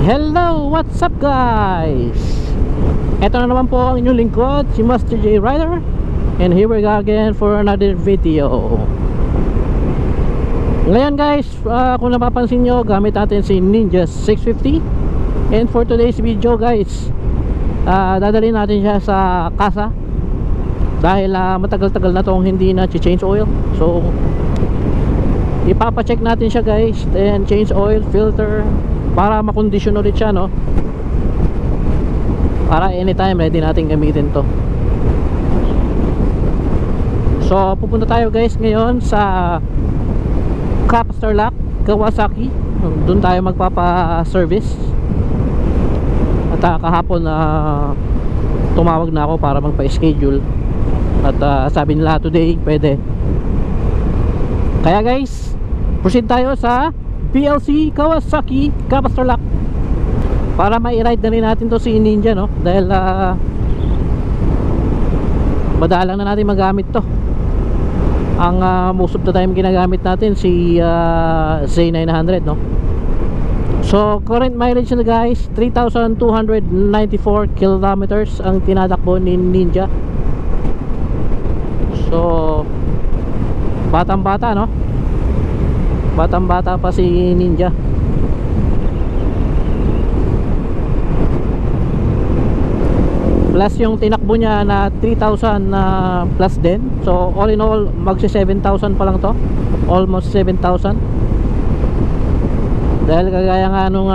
Hello, what's up guys? Ito na naman po ang inyong lingkod, si Master J Rider. And here we go again for another video. Ngayon guys, kung napapansin nyo, gamit natin si Ninja 650. And for today's video guys, dadalhin natin siya sa kasa. Dahil matagal-tagal na tong hindi na change oil. So ipapacheck natin siya guys, then change oil, filter, para makondisyon ulit siya, no? Para anytime ready natin gamitin to. So pupunta tayo guys ngayon sa Capister Lock, Kawasaki. Doon tayo magpapa-service. At kahapon tumawag na ako para magpa-schedule. At sabi nila today pwede. Kaya guys, proceed tayo sa PLC Kawasaki Capister Lock para mai-ride na rin natin to si Ninja, no? Dahil madalang na natin magamit to. Ang most of the time ginagamit natin si Z900, no? So current mileage na guys, 3,294 kilometers ang tinatakbo ni Ninja. So batang bata, no? Batang bata pa si Ninja. Plus yung tinakbo niya na 3,000 plus din. So all in all magsi 7,000 pa lang to. Almost 7,000. Dahil kagaya nga nung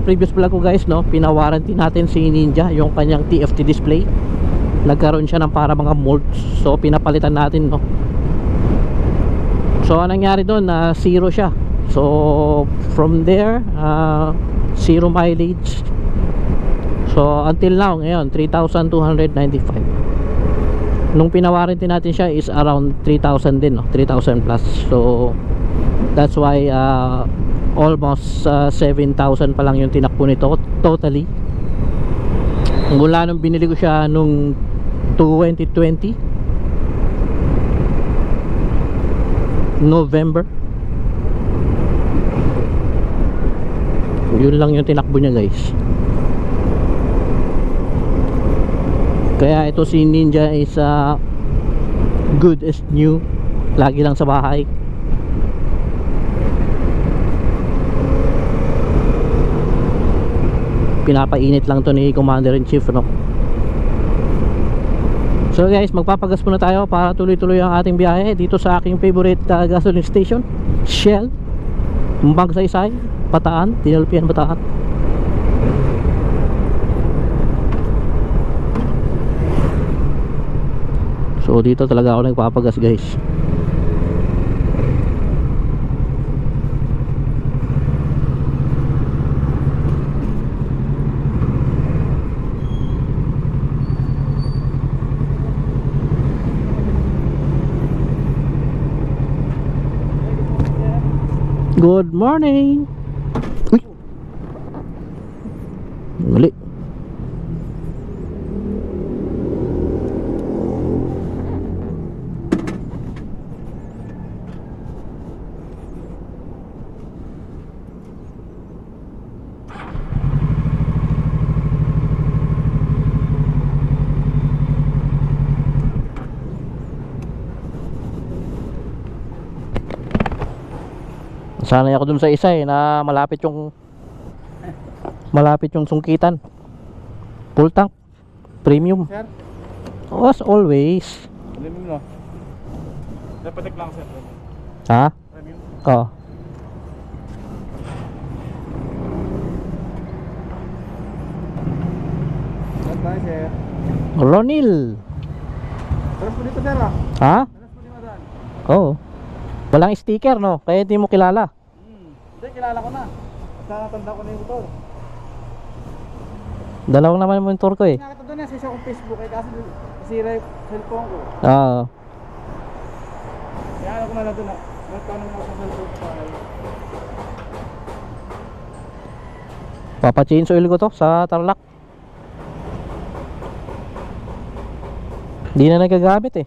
previous vlog ko guys, no, pina-warranty natin si Ninja yung kanyang TFT display. Nagkaroon siya ng para mga molds. So pinapalitan natin, no. So anong nangyari doon, zero siya. So from there zero mileage. So until now ngayon 3,295. Nung pinawarranty natin siya is around 3,000 din, no? 3,000 plus. So that's why almost 7,000 pa lang yung tinakbo nito totally. Mula nung binili ko siya nung 2020 November, yun lang yung tinakbo niya guys. Kaya ito si Ninja is good as new. Lagi lang sa bahay. Pinapainit lang to ni Commander-in-Chief, no? So guys, magpapagas muna tayo para tuloy-tuloy ang ating biyahe dito sa aking favorite gasoline station, Shell, Magsaysay, Bataan, Tinalpian, Bataan. So dito talaga ako nagpapagas guys. Good morning. Uy, mali. Sanay ako dun sa isa na malapit yung sungkitan. Full tank, premium. Sir? As always. Premium, no? Dapat lang sir. Ha? Premium? Oo. Saan tayo sir? Ronil. Taras po dito sir ah. Ha? Taras po di madaan. Oo. Walang sticker, no? Kaya hindi mo kilala. Hindi, kilala ko na. Basta natanda ko na yung motor. Dalawang naman yung motor ko eh. Nakita doon na sa isa kong Facebook eh. Kasi nasira yung cellphone ko. Oo. Kaya ano ko na lang doon na. Nagtanong ako sa cellphone ko. Papa-change oil ko to sa Tarlac. Hindi na nagagamit eh.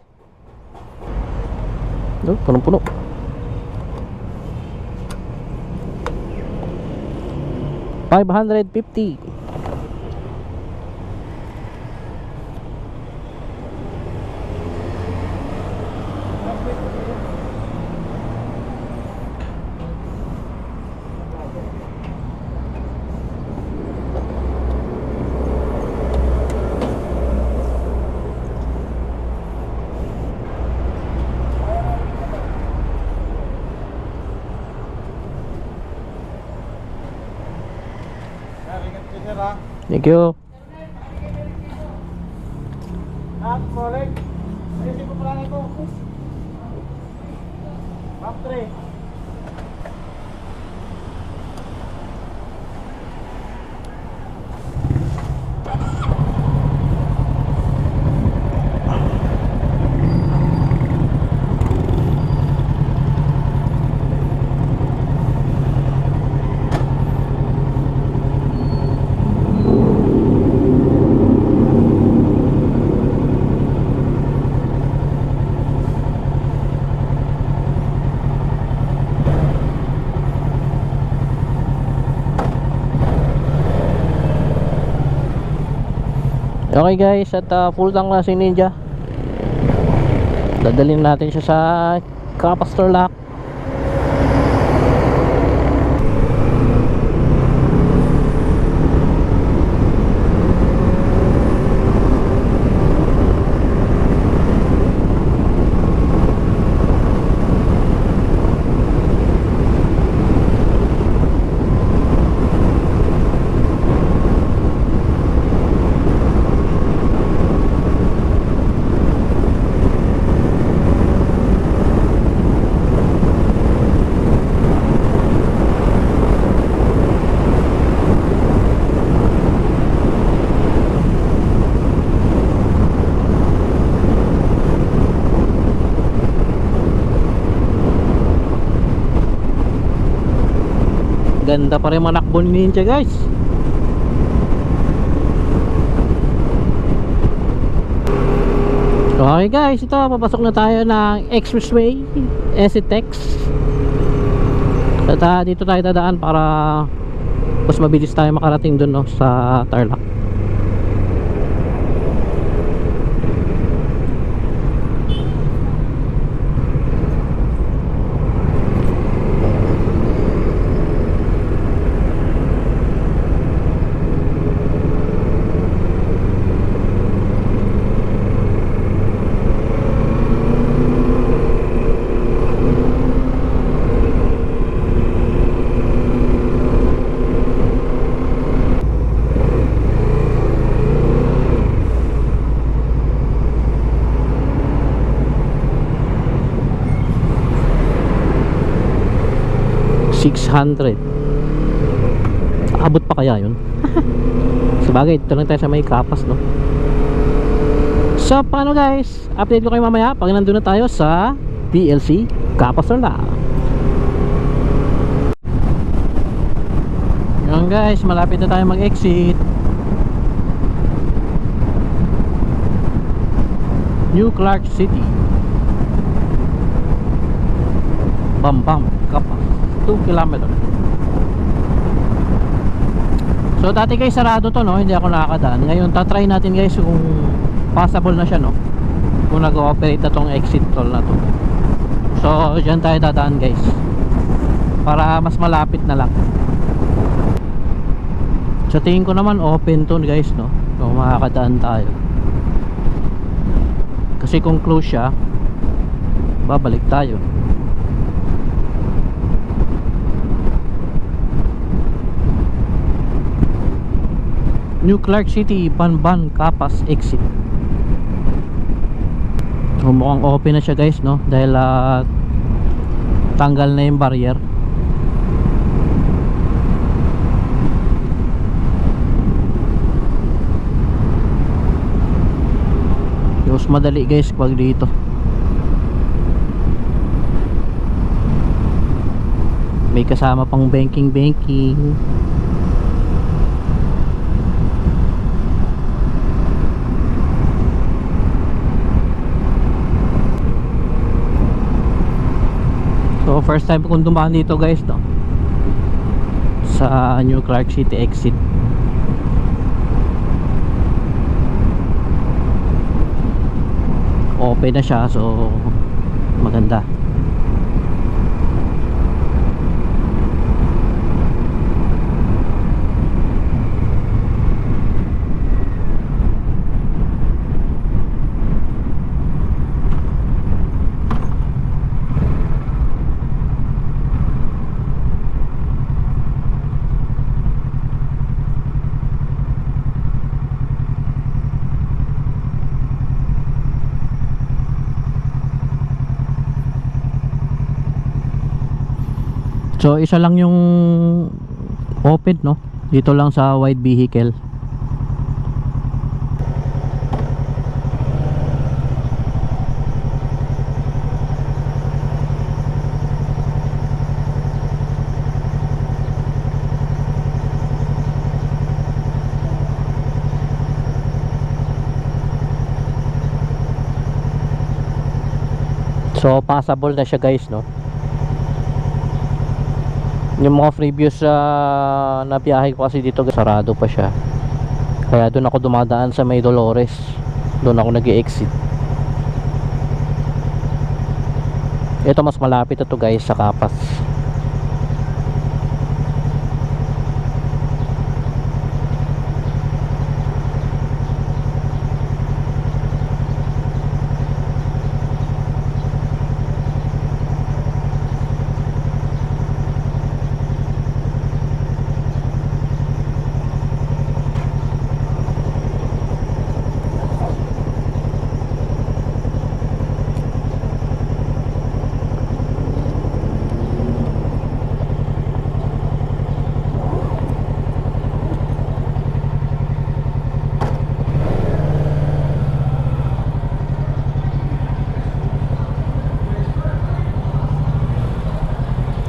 Punong-puno. 550. Thank you. Moleg. Ayusin ko pala ito. Map 3. Okay guys, at full tank na si Ninja. Dadalhin natin siya sa Capacitor Lock. Ganda pa rin manakbo ni Ninja guys. Okay guys, ito papasok na tayo ng Expressway SCTEX. At dito tayo dadaan para mas mabilis tayo makarating dun, no, sa Tarlac. $600. Abot pa kaya yun? Sabagay, dito lang tayo sa may Kapas, no? So, paano guys? Update ko kayo mamaya pag nandun na tayo sa PLC Capacitor Lock. Yan guys, malapit na tayo mag-exit. New Clark City. Bambam, Kapas, 2 km. So dati guys sarado to, no, hindi ako nakakadaan. Ngayon tatry natin guys kung possible na siya, no, kung nag-ooperate na tong exit toll na to. So dyan tayo dadaan guys, para mas malapit na lang. Sa tingin ko naman open to guys, no, kung makakadaan tayo. Kasi kung close siya, babalik tayo. New Clark City, Banban, Kapas, exit. So, mukhang open na siya guys, no, dahil tanggal na yung barrier. Mas madali guys pag dito. May kasama pang banking. So first time kong dumaan dito guys, no, sa sa New Clark City exit. Open na siya, so maganda. So isa lang yung open, no, dito lang sa wide vehicle. So passable na siya guys, no. Yung mga previous na biyahe ko kasi dito sarado pa siya, kaya doon ako dumadaan sa may Dolores, doon ako nag-i-exit. Ito mas malapit ito guys sa Capas.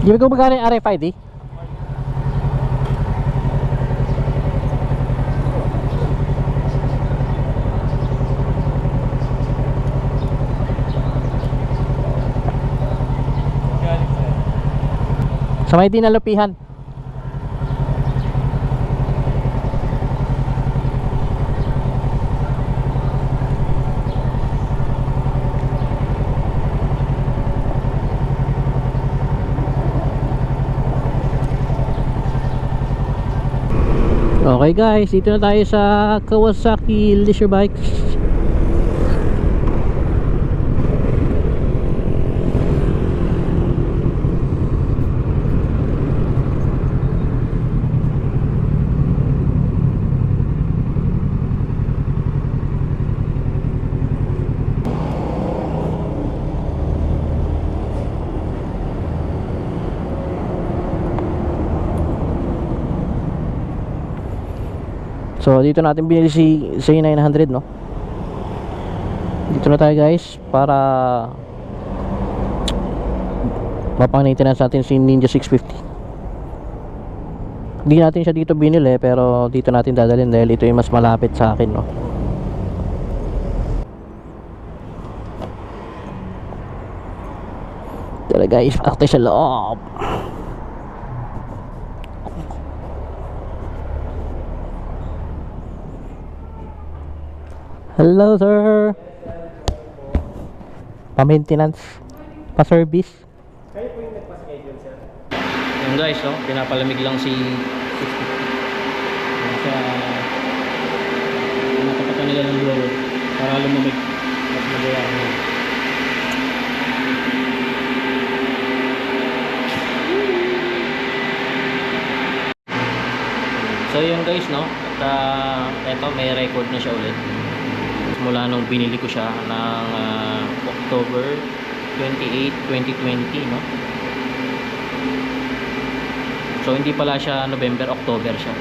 Hindi ko magkano yung RFID? Sa may dinalupihan. Okay guys, dito na tayo sa Kawasaki Leisure Bikes. So dito natin binili si C900, no. Dito na tayo guys para mapang-maintenance natin si Ninja 650. Hindi natin siya dito binili, pero dito natin dadalhin dahil ito yung mas malapit sa akin, no. Tara guys, pasok tayo sa loob. Hello sir. Pa-maintenance, pa-service. Kayo po yung nagpa-schedule, sir? Yung guys, no, pinapalamig lang si 650. Sa nakapatan nila ng blower para lumamig at magawa na. So yun guys, no, at eto may record na siya ulit mula nung binili ko siya ng October 28, 2020, no. So hindi pala siya November, October siya.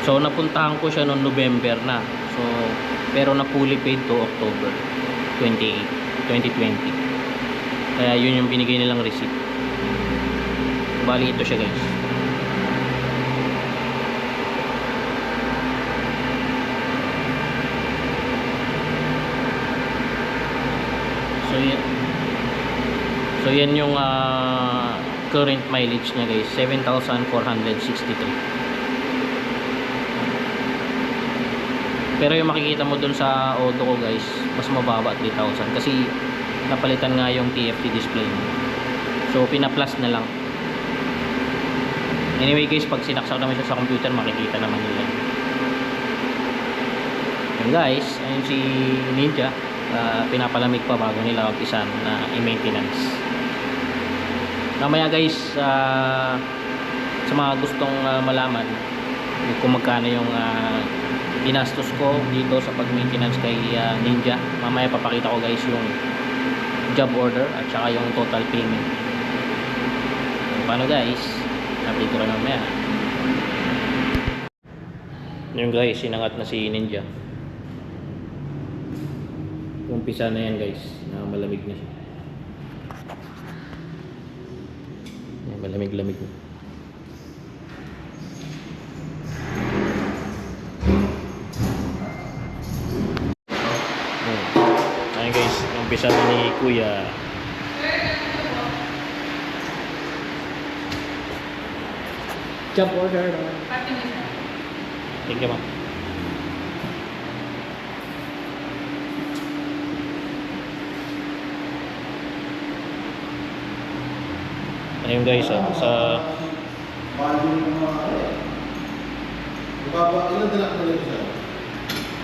So napuntahan ko siya noong November na. So pero na fully paid to October 28, 2020. Kaya yun yung binigay nilang receipt. Bali ito siya guys. So yan yung current mileage niya guys, 7,463. Pero yung makikita mo dun sa auto ko guys, mas mababa, 3,000 kasi napalitan nga yung TFT display mo. So pina-plus na lang. Anyway guys, pag sinaksak naman siya sa computer, makikita naman nila. Yun guys, ayun si Ninja, pinapalamig pa bago nila umpisan na i-maintenance. Mamaya guys, sa mga gustong malaman kung magkano yung ginastos ko dito sa pag-maintenance kay Ninja, mamaya papakita ko guys yung job order at saka yung total payment. So, paano guys, update ko lang mamaya. Yung guys, sinangat na si Ninja. Umpisa na yan guys, na malamig na siya. Yan, malamig-lamig na. Ayan guys, umpisa na ni Kuya. Job order. Thank you ma'am. Ayun guys, sa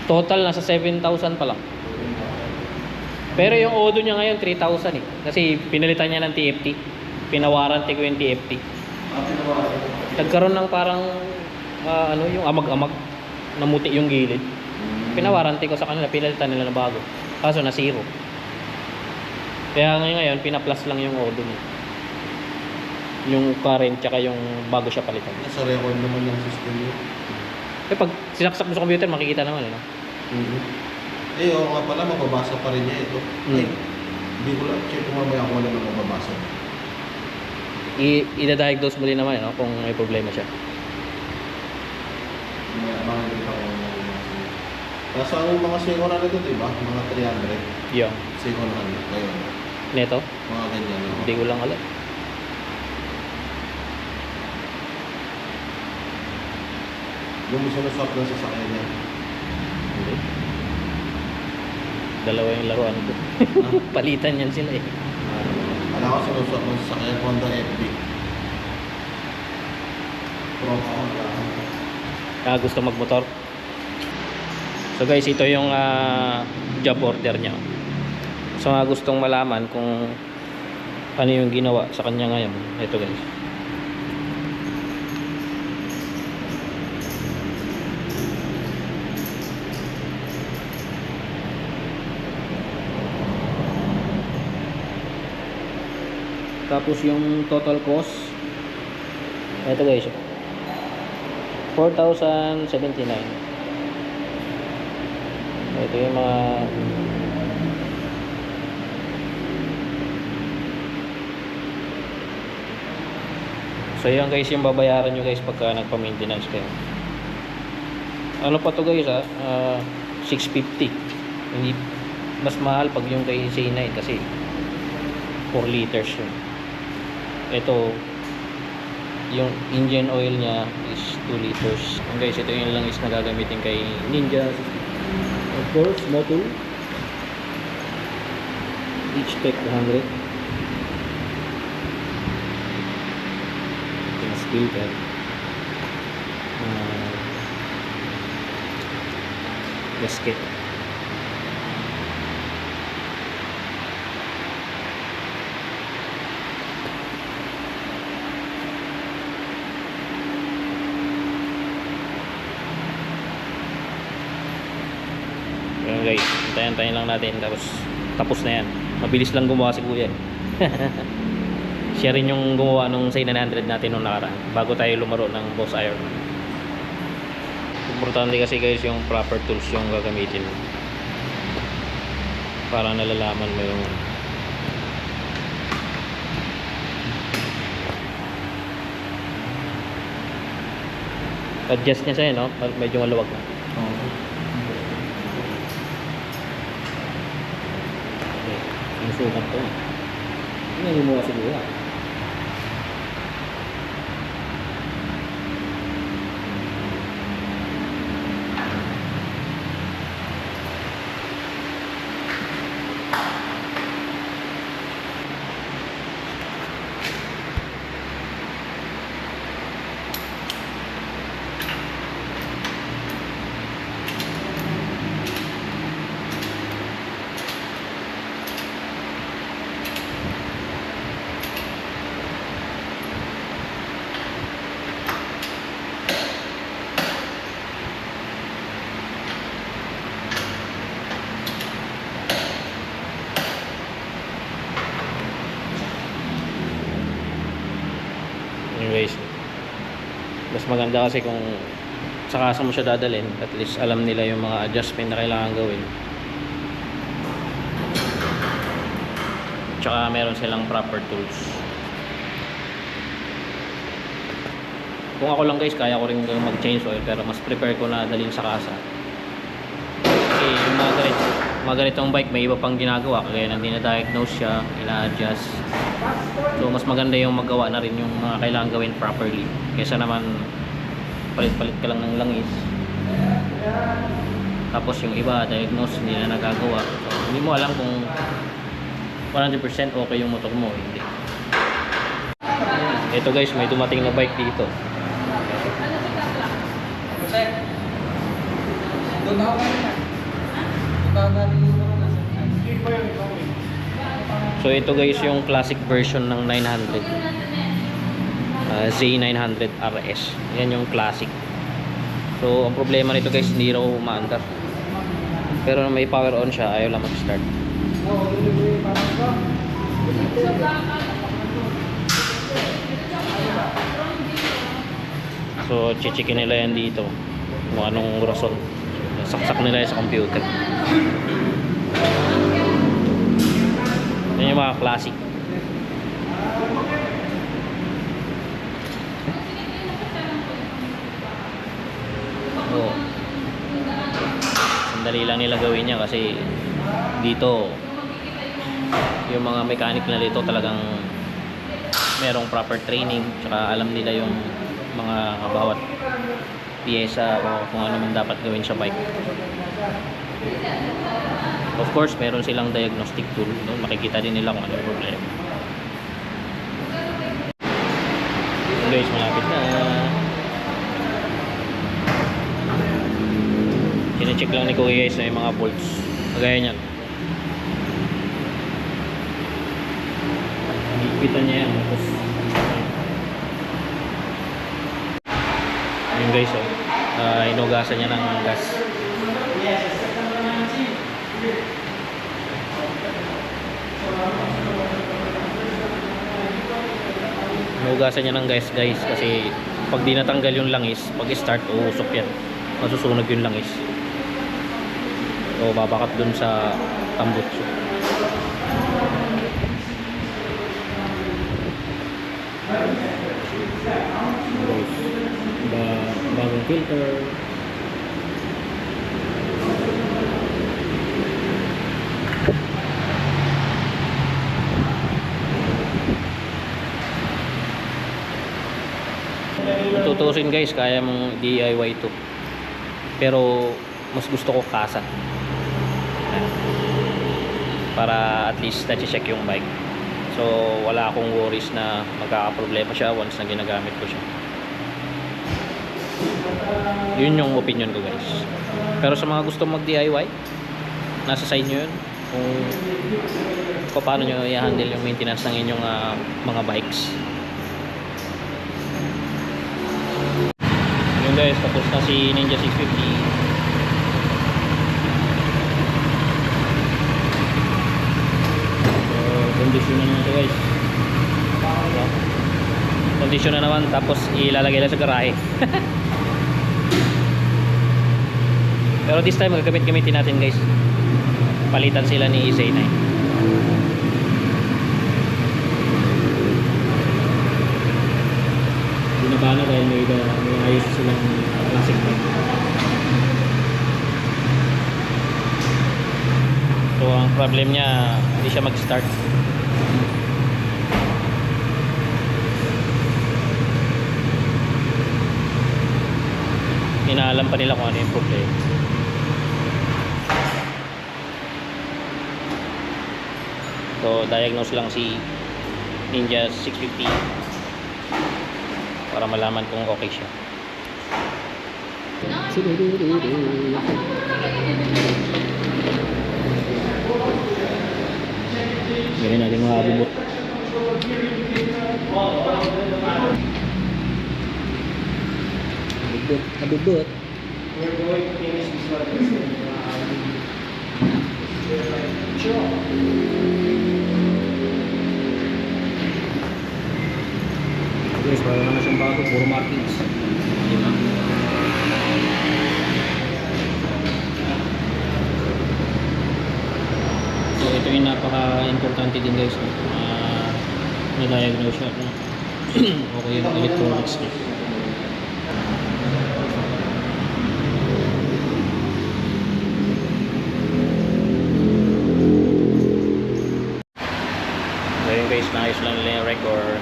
total nasa 7,000 pa lang. Pero yung Odo niya ngayon 3,000 eh. Kasi pinalitan niya ng TFT. Pinawarranty ko yung TFT. Nagkaroon ng parang yung amag-amag, namuti yung gilid. Pinawarranty ko sa kanila, pinalitan nila na bago. Kaso na zero. Kaya ngayon pina-plus lang yung Odo niya. Yung current tsaka yung bago siya palitan. Sa record naman ng system yun. Pag sinaksak mo sa computer, makikita naman no? Eh, oo nga pala, mababasa pa rin niya ito. Ay, hindi ko lang, check kung mamaya ako lang mababasa. I-diagnose mo din naman no? Kung may problema siya. Makikita ko mababasa. Nasa mga second hand ito, diba? Mga 300. Yung Second hand, ngayon. neto? Mga ganyan. No? Hindi ko lang alam. Yung sinuswap lang sa sakyan niya. Hindi. Dalawa yung laruan ko. Palitan yan sila eh. Alam ko sinuswap lang sa sakyan Honda FB. Gusto magmotor. So guys, ito yung job order niya. So mga gustong malaman kung ano yung ginawa sa kanya ngayon, ito guys. Tapos yung total cost, ito guys, 4,079. Ito yung mga so yan guys yung babayaran nyo guys pagka nagpa-maintenance kayo. Ano pa to guys 650. Hindi, mas mahal pag yung kay C9 kasi 4 liters yun. Ito yung engine oil niya is 2 liters. And guys, ito yung lang is nagagamitin kay Ninja. Of course, Moto H-Tech 200. Yung steel pad. Gasket. Ayan guys, hintayin lang natin tapos na yan. Mabilis lang gumawa si Kuya. Siya rin yung gumawa nung sa 900 natin nung nakaraan bago tayo lumaro ng Boss Iron. Importante kasi guys yung proper tools yung gagamitin para nalalaman mo yung adjust niya sa'yo no? Medyo maluwag na. Sukat to. Hindi mo siguro. Anyways, mas maganda kasi kung sa kasa mo siya dadalhin, at least alam nila yung mga adjustment na kailangan gawin. Tsaka meron silang proper tools. Kung ako lang guys, kaya ko rin mag-change oil, pero mas prepare ko na dalhin sa kasa. Kasi yung mga ganitong bike, may iba pang ginagawa, kaya nang dinadiagnose siya, ina-adjust. So mas maganda yung magawa na rin yung mga kailangan gawin properly, kaysa naman palit-palit ka lang ng langis, tapos yung iba diagnose hindi na nagagawa. So hindi mo alam kung 100% okay yung motor mo, hindi. Ito guys, may dumating na bike dito. So ito guys yung classic version ng 900, Z900 RS. Yan yung classic. So ang problema nito guys, hindi raw umaandar. Pero nung may power on siya, ayaw lang mag-start. So chichikin nila yan dito kung anong rason. Saksak nila yan sa computer. Yan yung mga classic. So, sandali lang nila gawin niya kasi dito yung mga mechanic na dito talagang merong proper training, tsaka alam nila yung mga bawat piyesa o kung ano man dapat gawin sa bike. Of course, meron silang diagnostic tool. Doon makikita din nila kung ano yung problema. Guys, malapit na. Sine-check lang ni Kuya guys na yung mga bolts. Kagaya niyan. Higpitan niya yan. Tapos ayun guys, inugasan niya ng gas. Inugasan niya ng gas guys kasi pag di natanggal yung langis, pag start uusok yan, masusunog yung langis. So babakat dun sa tambutso. Bagong filter. Tutusin guys, kaya mong DIY to, pero mas gusto ko kasa para at least na-check yung bike. So wala akong worries na magkakaproblema siya once na ginagamit ko siya. Yun yung opinion ko guys. Pero sa mga gusto mag DIY, nasa side nyo yun kung paano nyo i-handle yung maintenance ng inyong mga bikes. Yun guys, tapos na si Ninja 650. Kondisyon na naman ito guys. Kondisyon na naman, tapos ilalagay lang sa garahe. Pero this time magagamit-gamitin natin guys. Palitan sila ni Z9. Binaba na dahil may ayos silang classic bike. So ang problem niya, hindi siya mag-start. inaalam pa nila kung ano yung problema. So diagnose lang si Ninja 650 para malaman kung okay siya. Ganyan natin mga abubot. Abubot. Guys, para naman siyang bago, puro markings. Diba? So ito yung napaka-importante din guys, no? Na-diagnose siya, no? Okay yung electronics niya. So yun guys, naayos lang nila yung record.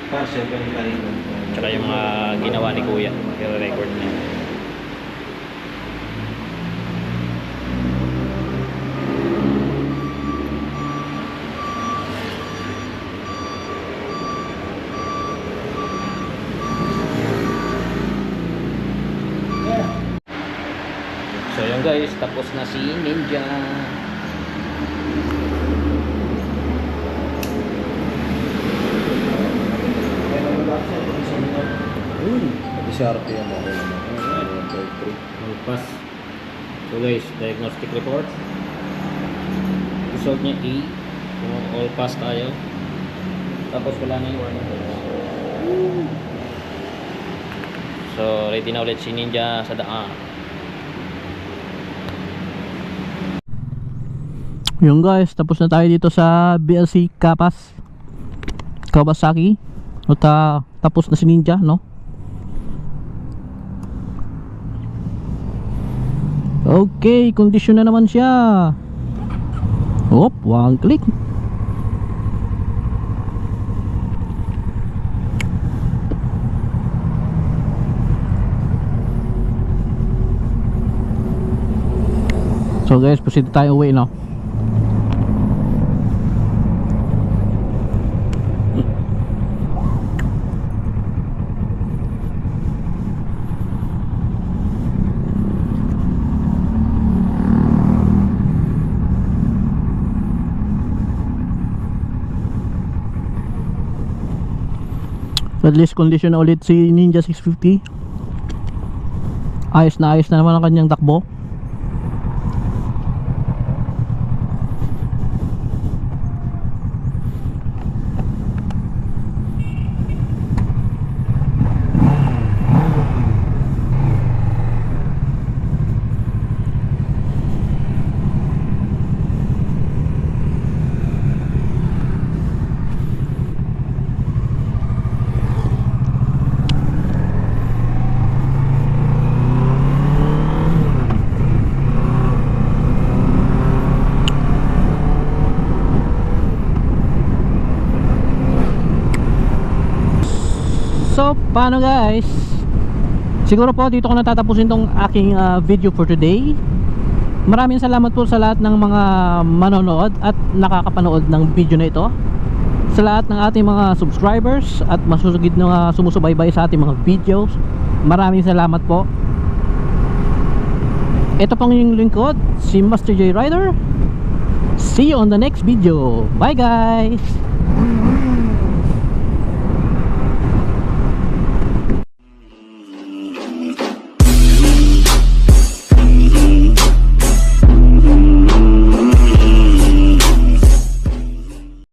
Parcel ka nila rin. Tsaka yung mga ginawa ni Kuya, yung record niya. So yun guys, tapos na si Ninja. Pati si RP yan ako naman. All pass. So guys, diagnostic report. Result niya A. All pass tayo. Tapos wala na yung ano. So ready na ulit si Ninja sa daan. Yung guys, tapos na tayo dito sa BLC Kawasaki. At tapos na si Ninja, no? Okay, kondisyon na naman siya. Hop, one click. So guys, proceed tayo uwi, no? At least condition na ulit si Ninja 650. Ayos na naman ang kanyang takbo. So paano guys, siguro po dito ko natatapusin tong aking video for today. Maraming salamat po sa lahat ng mga manonood at nakakapanood ng video na ito, sa lahat ng ating mga subscribers at masusugid na sumusubaybay sa ating mga videos. Maraming salamat po. Ito pong yung lingkod, si Master J Rider. See you on the next video. Bye guys.